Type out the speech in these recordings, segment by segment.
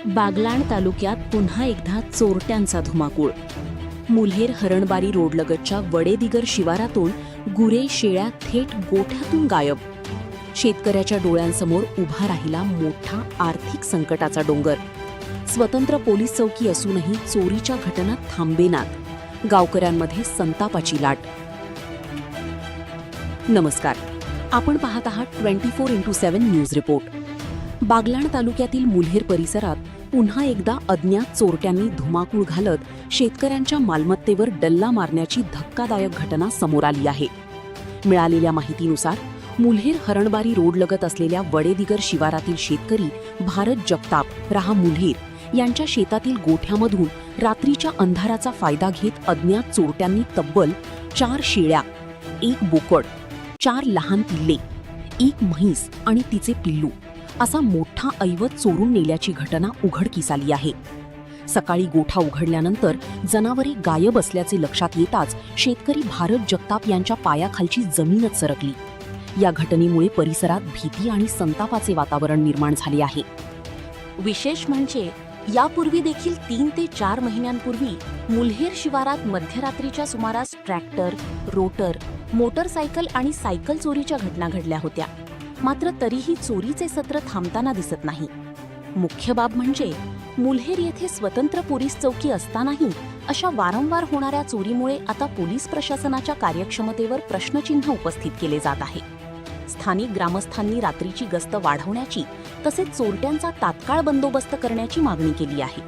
बागलाण तालुक्यात पुन्हा एकदा चोरट्यांचा धुमाकूळ. मुल्हेर हरणबारी रोडलगतच्या वडेदिगर शिवारातून गुरे शेळ्या थेट गोठ्यातून गायब. शेतकऱ्याच्या डोळ्यांसमोर उभा राहिला मोठा आर्थिक संकटाचा डोंगर. स्वतंत्र पोलीस चौकी असूनही चोरीच्या घटना थांबेनात. गावकऱ्यांमध्ये संतापाची लाट. नमस्कार, आपण पाहत आहात 24x7 न्यूज रिपोर्ट. बागलाण तालुक्यातील मुल्हेर परिसरात पुन्हा एकदा अज्ञात चोरट्यांनी धुमाकूळ घालत शेतकऱ्यांच्या मालमत्तेवर डल्ला मारण्याची धक्कादायक घटना समोर आली आहे. मिळालेल्या माहितीनुसार मुल्हेर हरणबारी रोडलगत असलेल्या वडेदिगर शिवारातील शेतकरी भारत जगताप राहा मुल्हेर यांच्या शेतातील गोठ्यामधून रात्रीच्या अंधाराचा फायदा घेत अज्ञात चोरट्यांनी तब्बल 4 शेळ्या, 1 बोकड, 4 लहान पिल्ले, 1 म्हैस आणि तिचे पिल्लू असा मोठा ऐवज चोरून नेल्याची घटना उघडकीस आली आहे. सकाळी गोठा उघडल्यानंतर जनावरे गायब असल्याचे लक्षात येताच शेतकरी भारत जगताप यांच्या पायाखालची जमीनच सरकली. या घटनेमुळे परिसरात भीती आणि संतापाचे वातावरण निर्माण झाले आहे. विशेष म्हणजे यापूर्वी देखील 3 ते 4 महिन्यांपूर्वी मुल्हेर शिवारात मध्यरात्रीच्या सुमारास ट्रॅक्टर, रोटर, मोटरसायकल आणि सायकल चोरीच्या घटना घडल्या होत्या. मात्र तरीही चोरीचे सत्र थांबताना दिसत नाही. मुख्य बाब म्हणजे मुल्हेर येथे स्वतंत्र पोलीस चौकी असतानाही अशा वारंवार होणाऱ्या चोरीमुळे आता पोलीस प्रशासनाच्या कार्यक्षमतेवर प्रश्नचिन्ह उपस्थित केले जात आहे. स्थानिक ग्रामस्थांनी रात्रीची गस्त वाढवण्याची तसेच चोरट्यांचा तात्काळ बंदोबस्त करण्याची मागणी केली आहे.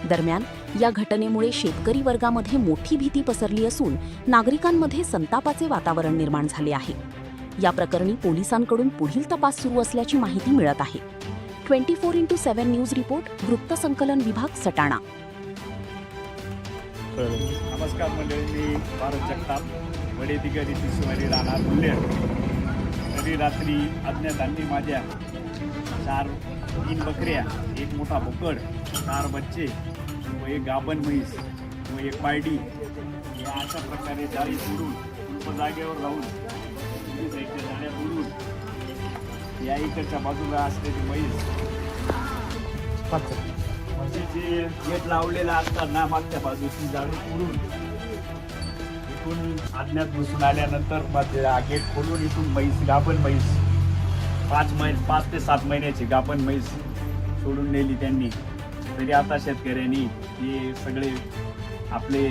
दरम्यान या घटनेमुळे शेतकरी वर्गामध्ये मोठी भीती पसरली असून नागरिकांमध्ये संतापाचे वातावरण निर्माण झाले आहे. या प्रकरणी पोलिसांकडून पुढील तपास सुरू असल्याची माहिती मिळत आहे. 24x7 न्यूज रिपोर्ट, वृत्तसंकलन विभाग, सटाणा. नमस्कार मंडळी, मी भारत जगताप, वडेदिगर येथील शिवारी राहणार मुल्हेर. तरी रात्री अज्ञातांनी माझ्या 3 बकऱ्या, 1 मोठा बोकड, 4 बच्चे व 1 गाभण म्हैस व 1 पायडी या अशा प्रकारे जाळी सोडून जागेवर राहून जाळ्या सोडून या इकडच्या बाजूला असलेली म्हैस गेट लावलेला असताना मागच्या बाजूची जाळी सोडून इथून अज्ञात घुसून आल्यानंतर गेट खोलून इथून म्हैस, गाभण म्हैस 5 ते 7 महिन्याची गाभण म्हैस सोडून नेली त्यांनी. तरी आता शेतकऱ्यांनी हे सगळे आपले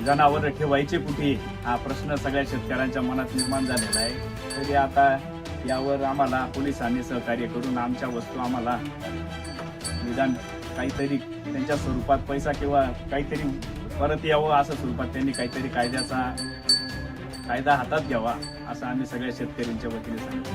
जनावरं ठेवायचे कुठे हा प्रश्न सगळ्या शेतकऱ्यांच्या मनात निर्माण झालेला आहे. तरी आता यावर आम्हाला पोलिसांनी सहकार्य करून आमच्या वस्तू आम्हाला निदान काहीतरी त्यांच्या स्वरूपात पैसा किंवा काहीतरी परत यावं असं स्वरूपात त्यांनी काहीतरी कायदा हातात घ्यावा असं आम्ही सगळ्या शेतकऱ्यांच्या वतीने सांगतो.